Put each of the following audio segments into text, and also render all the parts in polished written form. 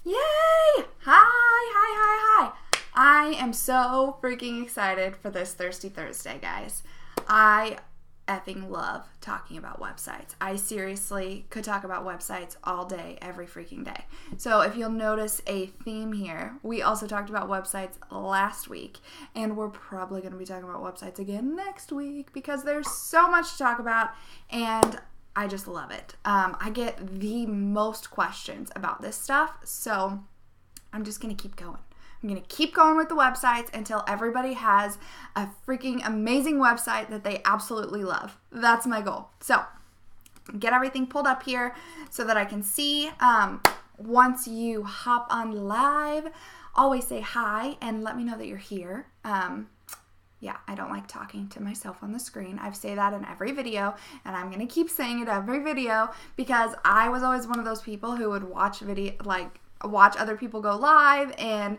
Yay! Hi. I am so freaking excited for this Thirsty Thursday, guys. I effing love talking about websites. I seriously could talk about websites all day, every freaking day. So if you'll notice a theme here, we also talked about websites last week, and we're probably going to be talking about websites again next week because there's so much to talk about, and I just love it. I get the most questions about this stuff, so I'm just going to keep going. I'm going to keep going with the websites until everybody has a freaking amazing website that they absolutely love. That's my goal. So get everything pulled up here so that I can see. Once you hop on live, always say hi and let me know that you're here. Yeah, I don't like talking to myself on the screen. I say that in every video, and I'm going to keep saying it every video because I was always one of those people who would watch other people go live and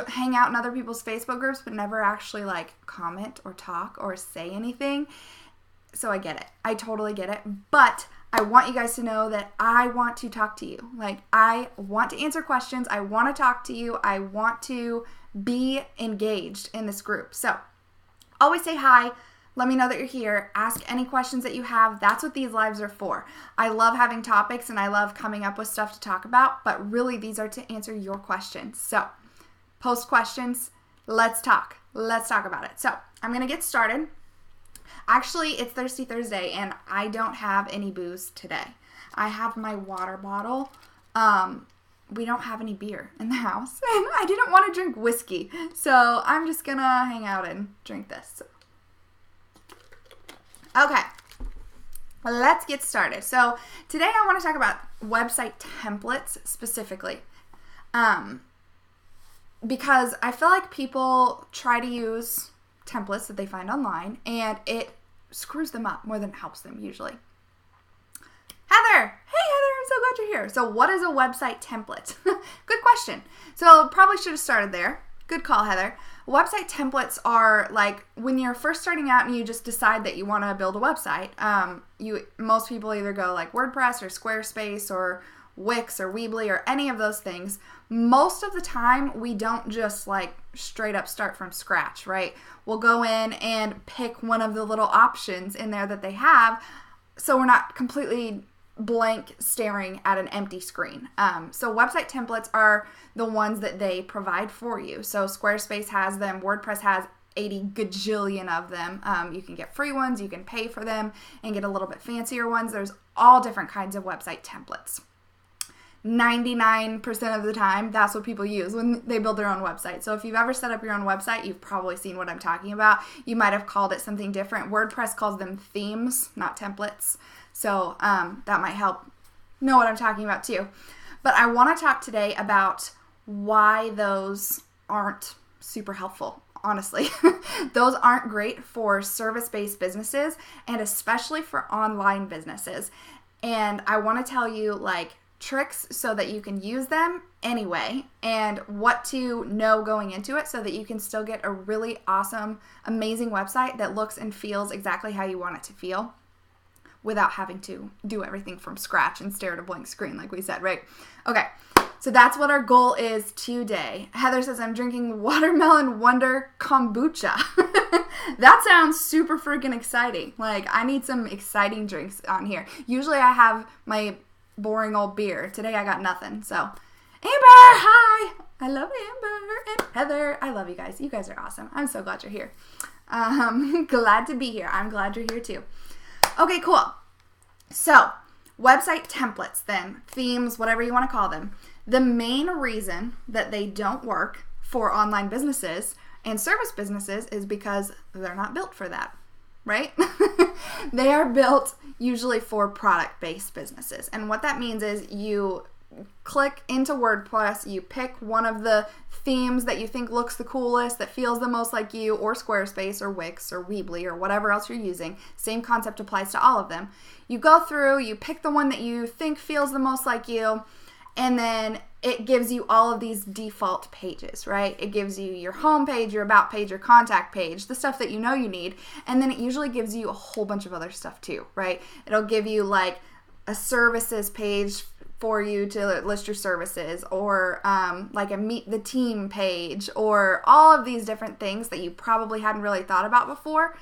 hang out in other people's Facebook groups, but never actually comment or talk or say anything. So I get it. I totally get it. But I want you guys to know that I want to talk to you. I want to answer questions. I want to talk to you. I want to be engaged in this group. So always say hi. Let me know that you're here. Ask any questions that you have. That's what these lives are for. I love having topics and I love coming up with stuff to talk about, but really these are to answer your questions. So post questions. Let's talk. Let's talk about it. So I'm going to get started. Actually, it's Thirsty Thursday and I don't have any booze today. I have my water bottle. We don't have any beer in the house and I didn't want to drink whiskey. So I'm just going to hang out and drink this. Okay, let's get started. So today I want to talk about website templates specifically because I feel like people try to use templates that they find online and it screws them up more than it helps them usually. Heather! Hey Heather, I'm so glad you're here. So what is a website template? Good question. So probably should have started there. Good call, Heather. Website templates are when you're first starting out and you just decide that you want to build a website. Most people either go WordPress or Squarespace or Wix or Weebly or any of those things. Most of the time, we don't just straight up start from scratch, right? We'll go in and pick one of the little options in there that they have, so we're not completely blank staring at an empty screen. So website templates are the ones that they provide for you. So Squarespace has them, WordPress has 80 gajillion of them. You can get free ones, you can pay for them and get a little bit fancier ones. There's all different kinds of website templates. 99% of the time, that's what people use when they build their own website. So if you've ever set up your own website, you've probably seen what I'm talking about. You might have called it something different. WordPress calls them themes, not templates. So that might help know what I'm talking about too. But I want to talk today about why those aren't super helpful, honestly. Those aren't great for service-based businesses and especially for online businesses. And I want to tell you tricks so that you can use them anyway and what to know going into it so that you can still get a really awesome, amazing website that looks and feels exactly how you want it to feel without having to do everything from scratch and stare at a blank screen like we said, right? Okay, so that's what our goal is today. Heather says, I'm drinking Watermelon Wonder Kombucha. That sounds super freaking exciting. I need some exciting drinks on here. Usually I have my boring old beer. Today I got nothing. So, Amber, hi! I love Amber and Heather. I love you guys. You guys are awesome. I'm so glad you're here. Glad to be here. I'm glad you're here too. Okay, cool. So, website templates then, themes, whatever you want to call them. The main reason that they don't work for online businesses and service businesses is because they're not built for that. Right? They are built usually for product-based businesses. And what that means is you click into WordPress, you pick one of the themes that you think looks the coolest, that feels the most like you, or Squarespace or Wix or Weebly or whatever else you're using. Same concept applies to all of them. You go through, you pick the one that you think feels the most like you, and then it gives you all of these default pages, right? It gives you your home page, your about page, your contact page, the stuff that you know you need, and then it usually gives you a whole bunch of other stuff too, right? It'll give you a services page for you to list your services, or like a meet the team page, or all of these different things that you probably hadn't really thought about before.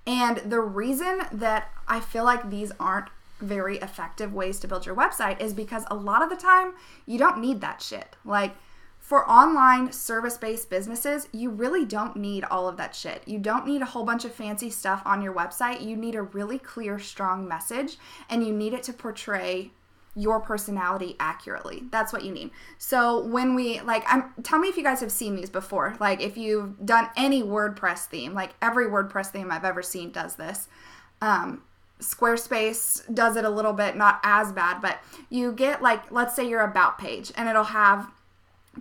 And the reason that I feel like these aren't very effective ways to build your website is because a lot of the time you don't need that shit. Like, for online service-based businesses, you really don't need all of that shit. You don't need a whole bunch of fancy stuff on your website. You need a really clear, strong message, and you need it to portray your personality accurately. That's what you need. So when we, tell me if you guys have seen these before. Like, if you've done any WordPress theme, like every WordPress theme I've ever seen does this. Squarespace does it a little bit, not as bad, but you get, like, let's say your about page, and it'll have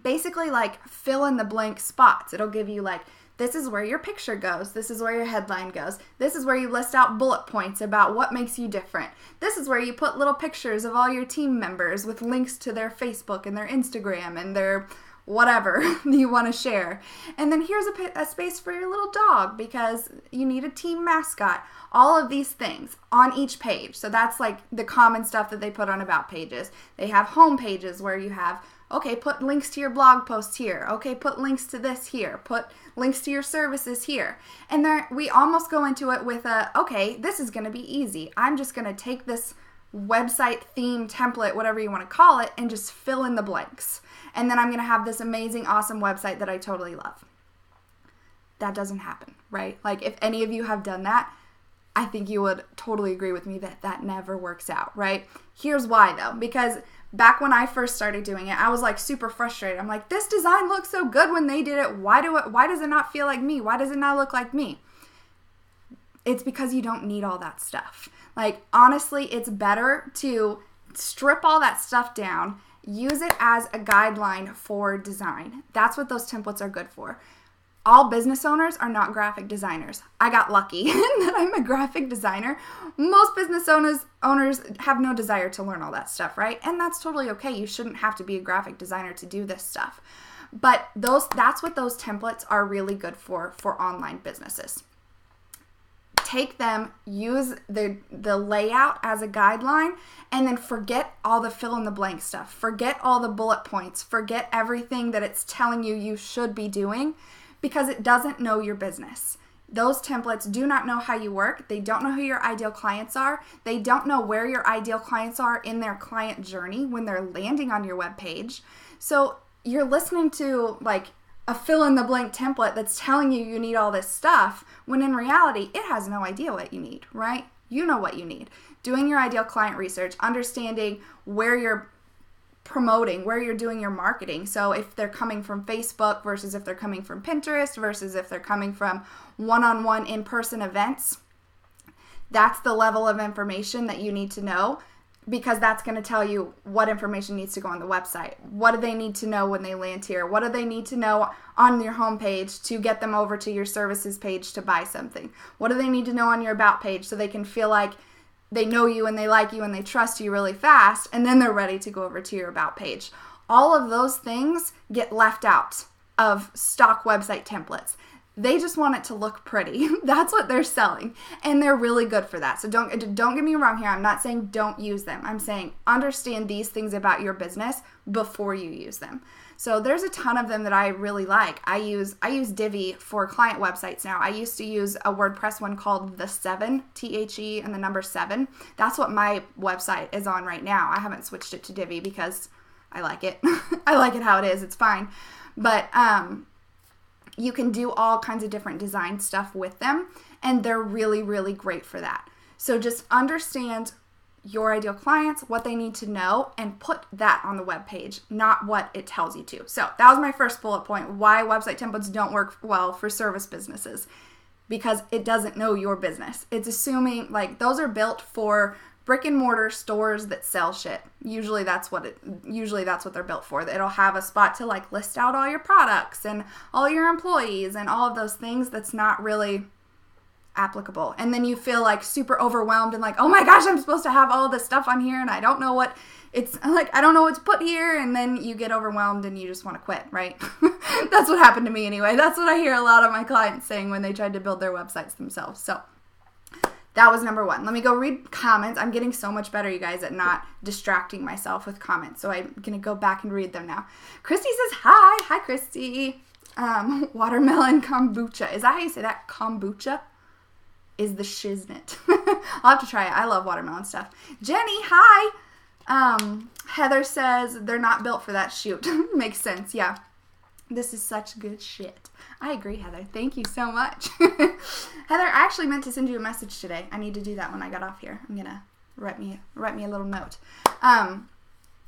basically like fill in the blank spots. It'll give you like, this is where your picture goes. This is where your headline goes. This is where you list out bullet points about what makes you different. This is where you put little pictures of all your team members with links to their Facebook and their Instagram and their whatever you want to share. And then here's a space for your little dog because you need a team mascot. All of these things on each page. So that's like the common stuff that they put on about pages. They have home pages where you have, okay, put links to your blog post here. Okay, put links to this here. Put links to your services here. And there, we almost go into it with okay, this is going to be easy. I'm just going to take this website theme template, whatever you want to call it, and just fill in the blanks. And then I'm going to have this amazing, awesome website that I totally love. That doesn't happen, right? Like, if any of you have done that, I think you would totally agree with me that that never works out, right? Here's why, though. Because back when I first started doing it, I was like super frustrated. I'm like, this design looks so good when they did it. Why does it not feel like me? Why does it not look like me? It's because you don't need all that stuff. Like, honestly, it's better to strip all that stuff down, use it as a guideline for design. That's what those templates are good for. All business owners are not graphic designers. I got lucky that I'm a graphic designer. Most business owners have no desire to learn all that stuff, right? And that's totally okay. You shouldn't have to be a graphic designer to do this stuff. But that's what those templates are really good for online businesses. Take them, use the layout as a guideline, and then forget all the fill in the blank stuff. Forget all the bullet points. Forget everything that it's telling you should be doing, because it doesn't know your business. Those templates do not know how you work. They don't know who your ideal clients are. They don't know where your ideal clients are in their client journey when they're landing on your webpage. So you're listening to like a fill in the blank template that's telling you need all this stuff, when in reality, it has no idea what you need, right? You know what you need. Doing your ideal client research, understanding where you're promoting, where you're doing your marketing. So if they're coming from Facebook versus if they're coming from Pinterest versus if they're coming from one-on-one in-person events, that's the level of information that you need to know, because that's going to tell you what information needs to go on the website. What do they need to know when they land here? What do they need to know on your homepage to get them over to your services page to buy something? What do they need to know on your about page so they can feel like they know you and they like you and they trust you really fast, and then they're ready to go over to your about page? All of those things get left out of stock website templates. They just want it to look pretty. That's what they're selling, and they're really good for that. So don't get me wrong here. I'm not saying don't use them. I'm saying understand these things about your business before you use them. So there's a ton of them that I really like. I use Divi for client websites now. I used to use a WordPress one called The 7, THE and the number 7. That's what my website is on right now. I haven't switched it to Divi because I like it. I like it how it is. It's fine. But you can do all kinds of different design stuff with them, and they're really, really great for that. So just understand your ideal clients, what they need to know, and put that on the web page, not what it tells you to. So that was my first bullet point, why website templates don't work well for service businesses, because it doesn't know your business. It's assuming, like, those are built for brick and mortar stores that sell shit. Usually that's what they're built for. It'll have a spot to like list out all your products and all your employees and all of those things. That's not really applicable. And then you feel like super overwhelmed and like, oh my gosh, I'm supposed to have all this stuff on here and I don't know what it's like, I don't know what to put here. And then you get overwhelmed and you just want to quit, right? That's what happened to me anyway. That's what I hear a lot of my clients saying when they tried to build their websites themselves. So that was number one. Let me go read comments. I'm getting so much better, you guys, at not distracting myself with comments. So I'm going to go back and read them now. Christy says, hi. Hi, Christy. Watermelon kombucha. Is that how you say that? Kombucha is the shiznit. I'll have to try it. I love watermelon stuff. Jenny, hi. Heather says, they're not built for that shoot. Makes sense. Yeah. This is such good shit. I agree, Heather. Thank you so much. Heather, I actually meant to send you a message today. I need to do that when I get off here. I'm going to write me a little note.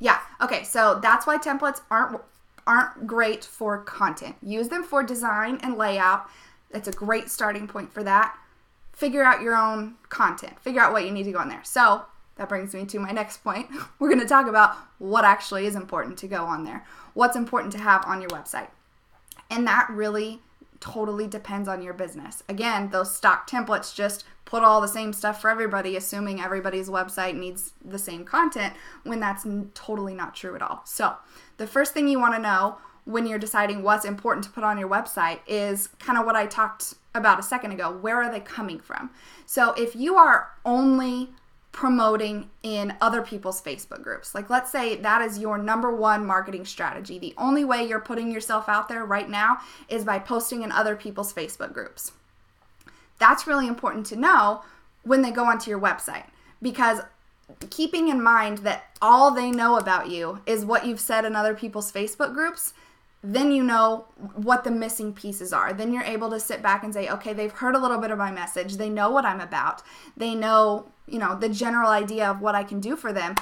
Yeah. Okay. So that's why templates aren't great for content. Use them for design and layout. It's a great starting point for that. Figure out your own content. Figure out what you need to go on there. So that brings me to my next point. We're going to talk about what actually is important to go on there. What's important to have on your website. And that really totally depends on your business. Again, those stock templates just put all the same stuff for everybody, assuming everybody's website needs the same content, when that's totally not true at all. So the first thing you want to know when you're deciding what's important to put on your website is kind of what I talked about a second ago. Where are they coming from? So if you are only promoting in other people's Facebook groups, like let's say that is your number one marketing strategy, the only way you're putting yourself out there right now is by posting in other people's Facebook groups. That's really important to know when they go onto your website, because keeping in mind that all they know about you is what you've said in other people's Facebook groups, then you know what the missing pieces are. Then you're able to sit back and say, okay, they've heard a little bit of my message. They know what I'm about. They know, the general idea of what I can do for them.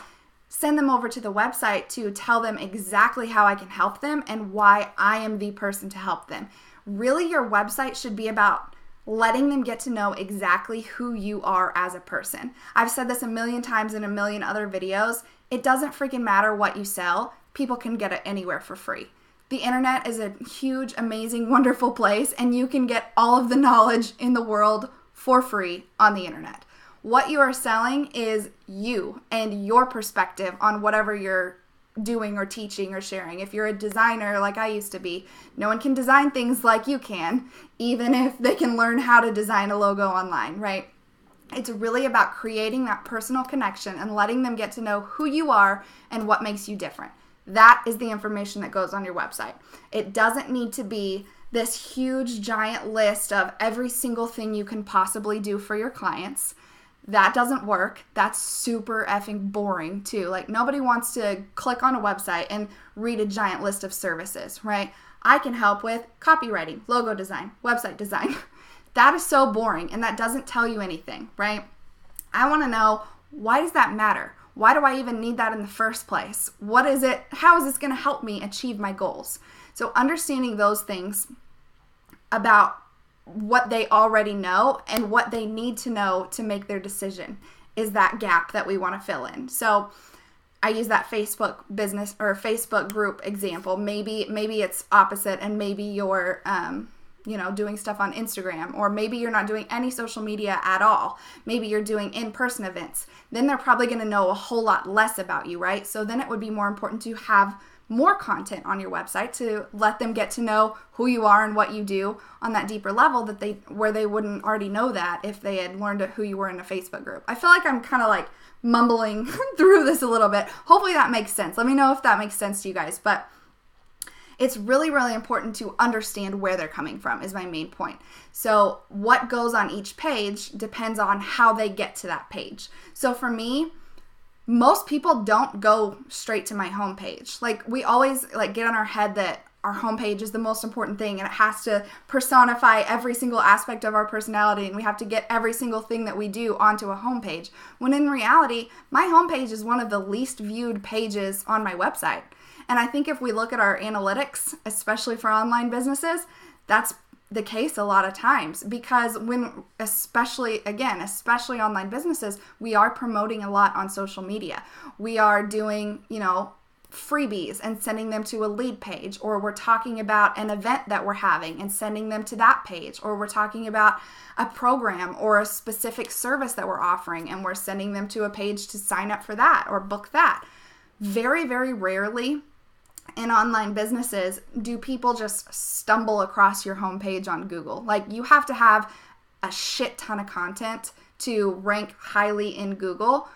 Send them over to the website to tell them exactly how I can help them and why I am the person to help them. Really, your website should be about letting them get to know exactly who you are as a person. I've said this a million times in a million other videos. It doesn't freaking matter what you sell. People can get it anywhere for free. The internet is a huge, amazing, wonderful place, and you can get all of the knowledge in the world for free on the internet. What you are selling is you and your perspective on whatever you're doing or teaching or sharing. If you're a designer like I used to be, no one can design things like you can, even if they can learn how to design a logo online, right? It's really about creating that personal connection and letting them get to know who you are and what makes you different. That is the information that goes on your website. It doesn't need to be this huge giant list of every single thing you can possibly do for your clients. That doesn't work. That's super effing boring too. Like, nobody wants to click on a website and read a giant list of services, right? I can help with copywriting, logo design, website design. That is so boring, and that doesn't tell you anything, right? I want to know, why does that matter? Why do I even need that in the first place? What is it? How is this going to help me achieve my goals? So understanding those things about what they already know and what they need to know to make their decision is that gap that we want to fill in. So I use that Facebook business or Facebook group example. Maybe it's opposite, and maybe you're doing stuff on Instagram, or maybe you're not doing any social media at all. Maybe you're doing in-person events. Then they're probably going to know a whole lot less about you, right? So then it would be more important to have more content on your website to let them get to know who you are and what you do on that deeper level where they wouldn't already know that if they had learned who you were in a Facebook group. I feel like I'm kind of like mumbling through this a little bit. Hopefully that makes sense. Let me know if that makes sense to you guys. But it's really, really important to understand where they're coming from is my main point. So what goes on each page depends on how they get to that page. So for me, most people don't go straight to my homepage. Like, we always get in our head that our homepage is the most important thing and it has to personify every single aspect of our personality and we have to get every single thing that we do onto a homepage. When in reality, my homepage is one of the least viewed pages on my website. And I think if we look at our analytics, especially for online businesses, that's the case a lot of times, because especially online businesses, we are promoting a lot on social media. We are doing, freebies and sending them to a lead page, or we're talking about an event that we're having and sending them to that page, or we're talking about a program or a specific service that we're offering and we're sending them to a page to sign up for that or book that. Very, very rarely in online businesses do people just stumble across your homepage on Google. Like, you have to have a shit ton of content to rank highly in Google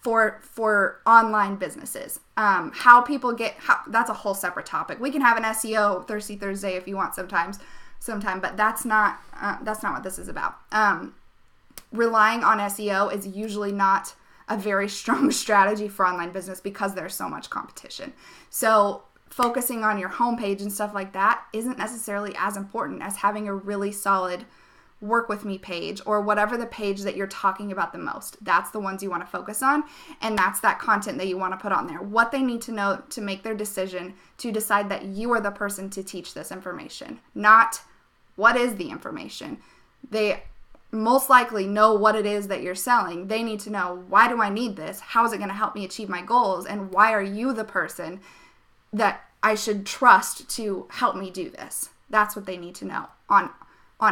for online businesses. How people get, that's a whole separate topic. We can have an SEO Thirsty Thursday if you want sometime, but that's not what this is about. Relying on SEO is usually not a very strong strategy for online business because there's so much competition. So focusing on your homepage and stuff like that isn't necessarily as important as having a really solid work with me page or whatever the page that you're talking about the most. That's the ones you want to focus on, and that's that content that you want to put on there. What they need to know to make their decision to decide that you are the person to teach this information, not what is the information. They most likely know what it is that you're selling. They need to know, why do I need this? How is it going to help me achieve my goals? And why are you the person that I should trust to help me do this? That's what they need to know on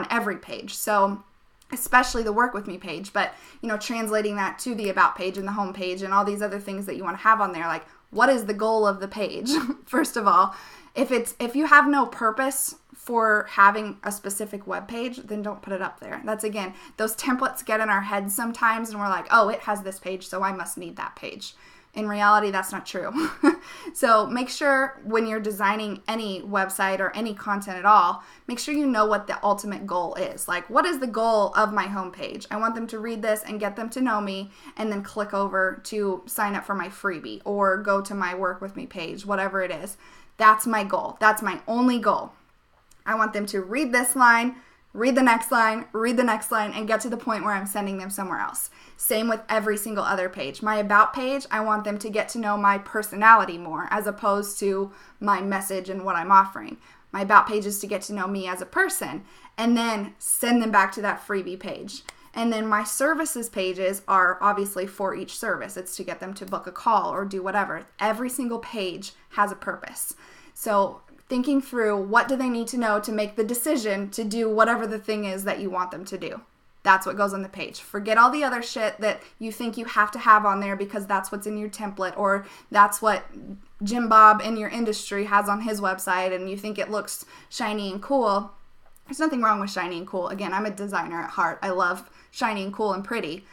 every page. So especially the work with me page, but translating that to the about page and the home page and all these other things that you want to have on there, like what is the goal of the page? First of all, if you have no purpose for having a specific web page, then don't put it up there. That's, again, those templates get in our heads sometimes and we're like, oh, it has this page, so I must need that page. In reality, that's not true. So make sure when you're designing any website or any content at all, make sure you know what the ultimate goal is. Like, what is the goal of my homepage? I want them to read this and get them to know me and then click over to sign up for my freebie or go to my work with me page, whatever it is. That's my goal. That's my only goal. I want them to read this line, read the next line, read the next line, and get to the point where I'm sending them somewhere else. Same with every single other page. My about page, I want them to get to know my personality more as opposed to my message and what I'm offering. My about page is to get to know me as a person and then send them back to that freebie page. And then my services pages are obviously for each service. It's to get them to book a call or do whatever. Every single page has a purpose. So thinking through, what do they need to know to make the decision to do whatever the thing is that you want them to do. That's what goes on the page. Forget all the other shit that you think you have to have on there because that's what's in your template or that's what Jim Bob in your industry has on his website and you think it looks shiny and cool. There's nothing wrong with shiny and cool. Again, I'm a designer at heart. I love shiny and cool and pretty.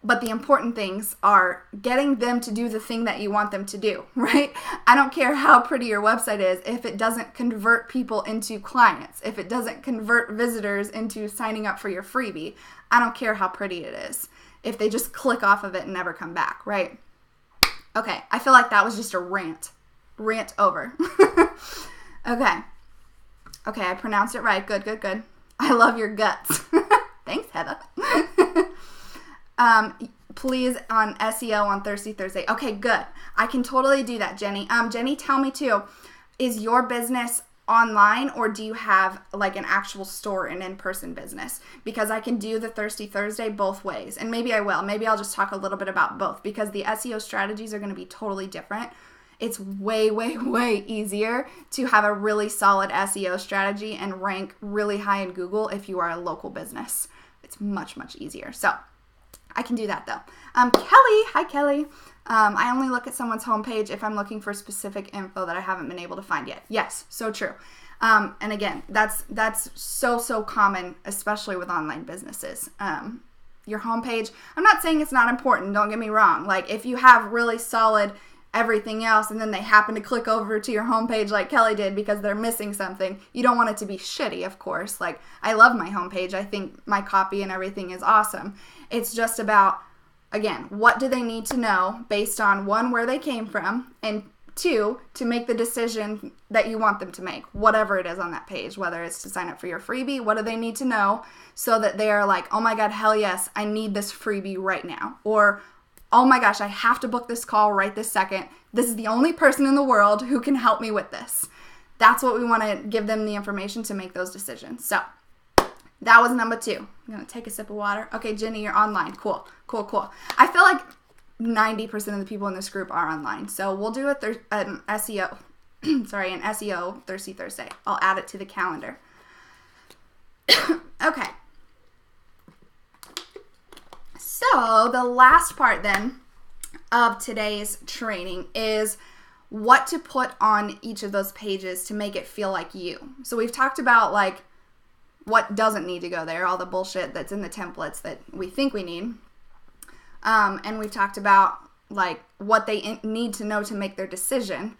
But the important things are getting them to do the thing that you want them to do, right? I don't care how pretty your website is if it doesn't convert people into clients, if it doesn't convert visitors into signing up for your freebie. I don't care how pretty it is if they just click off of it and never come back, right? Okay, I feel like that was just a rant. Rant over. Okay, I pronounced it right. Good. I love your guts. Thanks, Heather. Please on SEO on Thirsty Thursday. Okay, good. I can totally do that, Jenny. Jenny, tell me too, is your business online or do you have like an actual store and in-person business? Because I can do the Thirsty Thursday both ways. And maybe I will. Maybe I'll just talk a little bit about both because the SEO strategies are going to be totally different. It's way, way, way easier to have a really solid SEO strategy and rank really high in Google if you are a local business. It's much, much easier. So I can do that though. Kelly, hi Kelly. I only look at someone's homepage if I'm looking for specific info that I haven't been able to find yet. Yes, so true. And again, that's so common, especially with online businesses. Your homepage, I'm not saying it's not important, don't get me wrong. Like if you have really solid everything else and then they happen to click over to your homepage like Kelly did because they're missing something, you don't want it to be shitty, of course. Like I love my homepage. I think my copy and everything is awesome. It's just about, again, what do they need to know based on one, where they came from, and two, to make the decision that you want them to make, whatever it is on that page, whether it's to sign up for your freebie, what do they need to know so that they are like, oh my God, hell yes, I need this freebie right now. Or, oh my gosh, I have to book this call right this second. This is the only person in the world who can help me with this. That's what we want to give them the information to make those decisions. So that was number 2. I'm going to take a sip of water. Okay, Jenny, you're online. Cool. I feel like 90% of the people in this group are online. So we'll do an SEO, an SEO Thirsty Thursday. I'll add it to the calendar. Okay. So the last part then of today's training is what to put on each of those pages to make it feel like you. So we've talked about like what doesn't need to go there, all the bullshit that's in the templates that we think we need. And we've talked about like what they need to know to make their decision.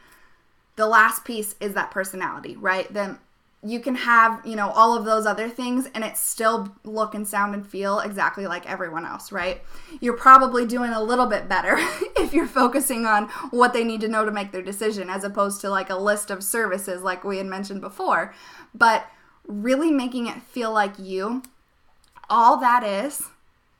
The last piece is that personality, right? Then you can have, all of those other things and it still look and sound and feel exactly like everyone else, right? You're probably doing a little bit better if you're focusing on what they need to know to make their decision as opposed to like a list of services like we had mentioned before. But really making it feel like you, all that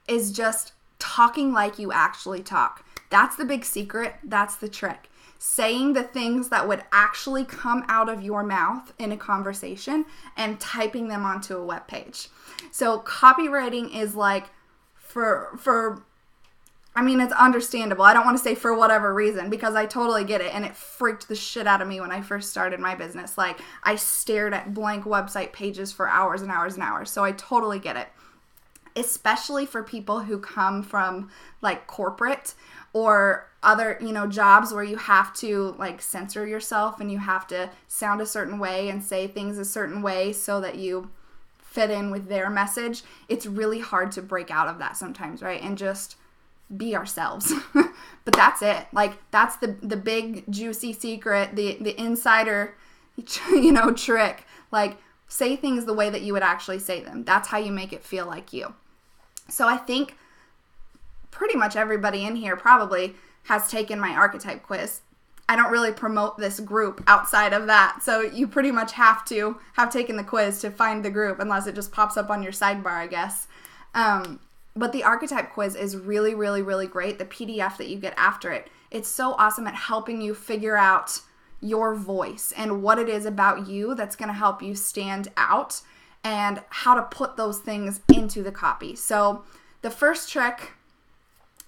is just talking like you actually talk. That's the big secret. That's the trick. Saying the things that would actually come out of your mouth in a conversation and typing them onto a web page. So copywriting is like it's understandable. I don't want to say for whatever reason because I totally get it and it freaked the shit out of me when I first started my business. Like I stared at blank website pages for hours and hours and hours. So I totally get it. Especially for people who come from like corporate or other, jobs where you have to like censor yourself and you have to sound a certain way and say things a certain way so that you fit in with their message. It's really hard to break out of that sometimes, right? And just be ourselves. But that's it. Like that's the big juicy secret, the insider, trick. Like say things the way that you would actually say them. That's how you make it feel like you. So I think pretty much everybody in here probably has taken my archetype quiz. I don't really promote this group outside of that. So you pretty much have to have taken the quiz to find the group unless it just pops up on your sidebar, I guess. But the archetype quiz is really, really, really great. The PDF that you get after it, it's so awesome at helping you figure out your voice and what it is about you that's going to help you stand out and how to put those things into the copy. So the first trick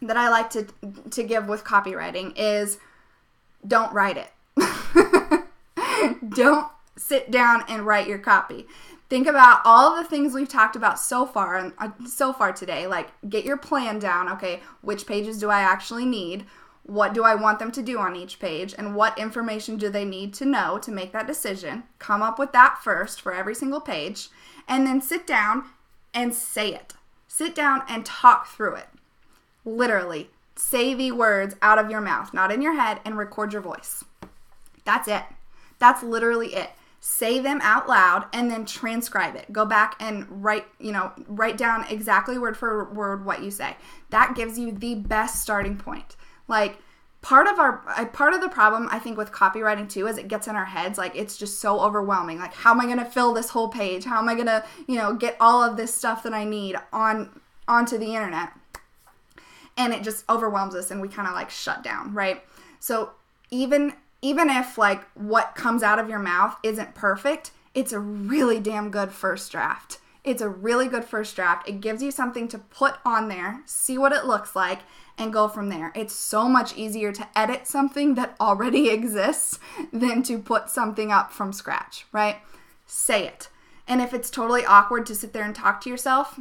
that I like to give with copywriting is don't write it. Don't sit down and write your copy. Think about all the things we've talked about so far today. Like get your plan down. Okay, which pages do I actually need? What do I want them to do on each page? And what information do they need to know to make that decision? Come up with that first for every single page. And then sit down and say it. Sit down and talk through it. Literally, say the words out of your mouth, not in your head, and record your voice. That's it. That's literally it. Say them out loud and then transcribe it. Go back and write down exactly word for word what you say. That gives you the best starting point. Like part of the problem I think with copywriting too is it gets in our heads. Like it's just so overwhelming. Like how am I going to fill this whole page? How am I going to, get all of this stuff that I need onto the internet? And it just overwhelms us and we kind of like shut down, right? So even if like what comes out of your mouth isn't perfect, it's a really damn good first draft. It's a really good first draft. It gives you something to put on there, see what it looks like, and go from there. It's so much easier to edit something that already exists than to put something up from scratch, right? Say it. And if it's totally awkward to sit there and talk to yourself,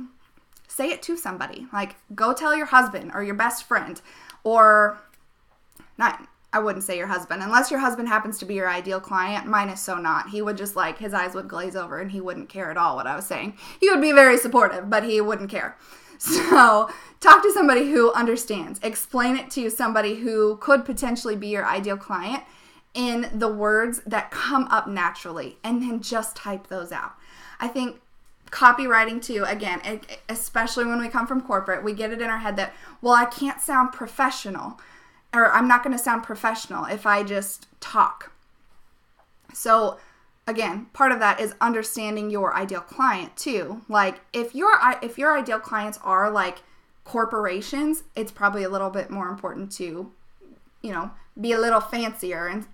say it to somebody. Like go tell your husband or your best friend, or not. I wouldn't say your husband, unless your husband happens to be your ideal client. Mine is so not. He would just his eyes would glaze over and he wouldn't care at all what I was saying. He would be very supportive, but he wouldn't care. So talk to somebody who understands. Explain it to somebody who could potentially be your ideal client in the words that come up naturally, and then just type those out. I think copywriting too, again, especially when we come from corporate, we get it in our head that, well, I can't sound professional. Or I'm not going to sound professional if I just talk. So again, part of that is understanding your ideal client too. Like if your ideal clients are like corporations, it's probably a little bit more important to, be a little fancier and,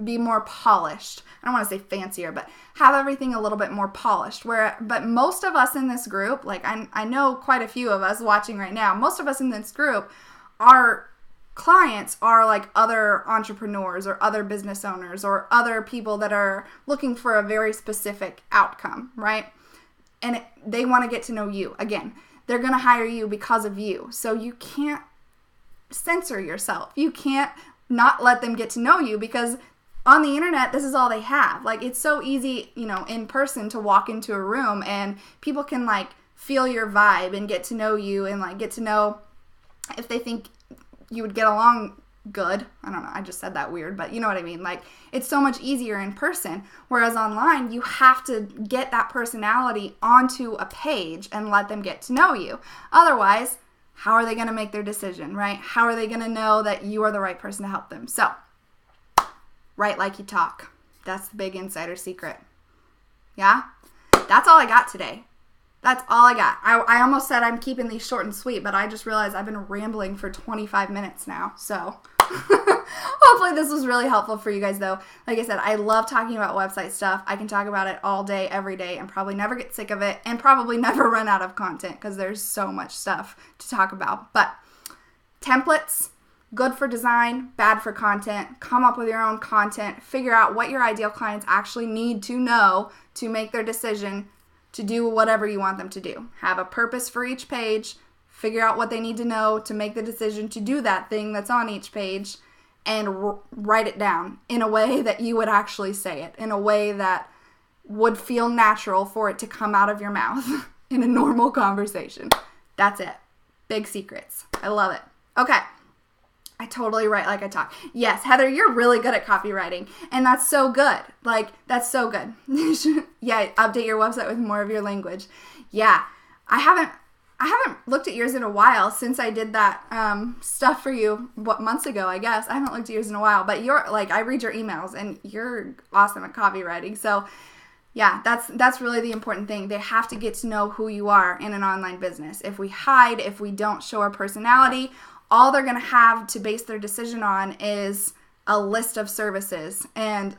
be more polished. I don't want to say fancier, but have everything a little bit more polished. But most of us in this group, like I know quite a few of us watching right now, most of us in this group are clients are like other entrepreneurs or other business owners or other people that are looking for a very specific outcome, right? And they want to get to know you. Again, they're going to hire you because of you. So you can't censor yourself. You can't not let them get to know you because on the internet, this is all they have. Like, it's so easy, in person to walk into a room and people can, like, feel your vibe and get to know you and, like, get to know if they think you would get along good. I don't know. I just said that weird, but you know what I mean? Like, it's so much easier in person. Whereas online, you have to get that personality onto a page and let them get to know you. Otherwise, how are they going to make their decision, right? How are they going to know that you are the right person to help them? So, write like you talk. That's the big insider secret. Yeah? That's all I got today. That's all I got. I almost said I'm keeping these short and sweet, but I just realized I've been rambling for 25 minutes now. So, hopefully this was really helpful for you guys, though. Like I said, I love talking about website stuff. I can talk about it all day, every day, and probably never get sick of it, and probably never run out of content because there's so much stuff to talk about. But templates, good for design, bad for content. Come up with your own content. Figure out what your ideal clients actually need to know to make their decision to do whatever you want them to do. Have a purpose for each page. Figure out what they need to know to make the decision to do that thing that's on each page, and write it down in a way that you would actually say it, in a way that would feel natural for it to come out of your mouth in a normal conversation. That's it. Big secrets. I love it. Okay. I totally write like I talk. Yes, Heather, you're really good at copywriting, and that's so good. Like, that's so good. Yeah, update your website with more of your language. Yeah, I haven't looked at yours in a while since I did that stuff for you, months ago, I guess. I haven't looked at yours in a while, but I read your emails, and you're awesome at copywriting. So, yeah, that's really the important thing. They have to get to know who you are in an online business. If we hide, if we don't show our personality, all they're going to have to base their decision on is a list of services. And,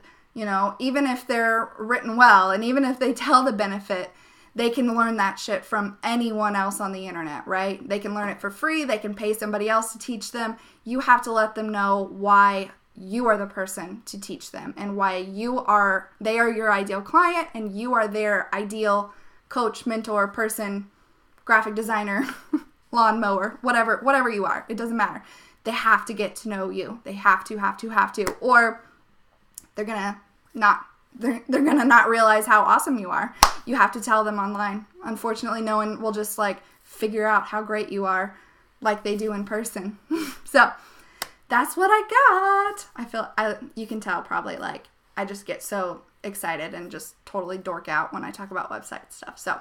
even if they're written well, and even if they tell the benefit, they can learn that shit from anyone else on the internet, right? They can learn it for free. They can pay somebody else to teach them. You have to let them know why you are the person to teach them, and why they are your ideal client, and you are their ideal coach, mentor, person, graphic designer, lawnmower, whatever you are. It doesn't matter. They have to get to know you. They have to, or they're gonna not realize how awesome you are. You have to tell them online. Unfortunately, no one will just figure out how great you are like they do in person. So that's what I got. You can tell probably I just get so excited and just totally dork out when I talk about website stuff. So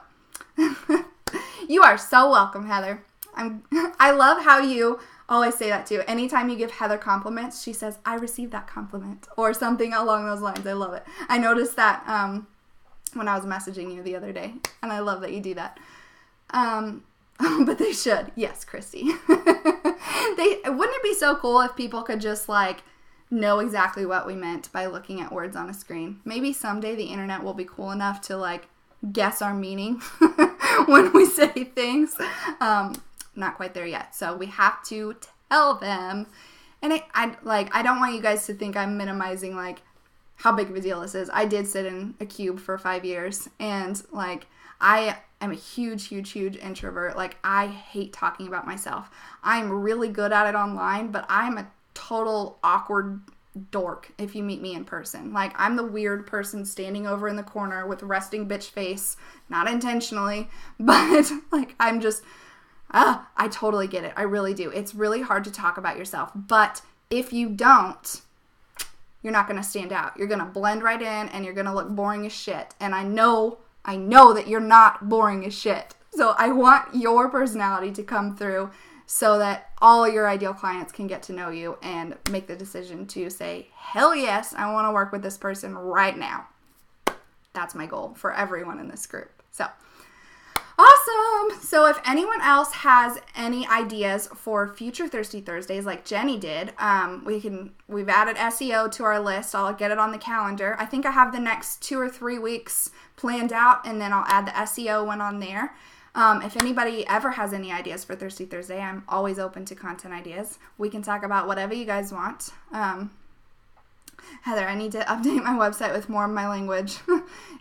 you are so welcome, Heather. I love how you always say that too. Anytime you give Heather compliments, she says, "I received that compliment," or something along those lines. I love it. I noticed that when I was messaging you the other day, and I love that you do that. But they should. Yes, Christy. Wouldn't it be so cool if people could just know exactly what we meant by looking at words on a screen? Maybe someday the internet will be cool enough to guess our meaning when we say things. Not quite there yet. So we have to tell them. And I don't want you guys to think I'm minimizing how big of a deal this is. I did sit in a cube for 5 years, and I am a huge introvert. I hate talking about myself. I'm really good at it online, but I'm a total awkward dork if you meet me in person. I'm the weird person standing over in the corner with resting bitch face, not intentionally, but I'm just I totally get it. I really do. It's really hard to talk about yourself, but if you don't, you're not going to stand out. You're going to blend right in, and you're going to look boring as shit. And I know that you're not boring as shit. So I want your personality to come through so that all your ideal clients can get to know you and make the decision to say, hell yes, I want to work with this person right now. That's my goal for everyone in this group. So awesome. So if anyone else has any ideas for future Thirsty Thursdays like Jenny did, we've added SEO to our list. I'll get it on the calendar. I think I have the next 2 or 3 weeks planned out, and then I'll add the SEO one on there. If anybody ever has any ideas for Thirsty Thursday, I'm always open to content ideas. We can talk about whatever you guys want. Heather, I need to update my website with more of my language.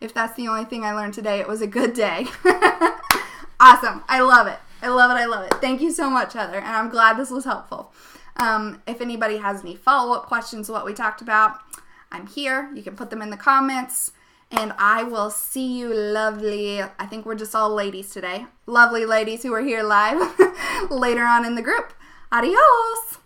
If that's the only thing I learned today, it was a good day. Awesome. I love it. I love it. Thank you so much, Heather, and I'm glad this was helpful. If anybody has any follow-up questions to what we talked about, I'm here. You can put them in the comments. And I will see you lovely, I think we're just all ladies today. Lovely ladies who are here live later on in the group. Adios.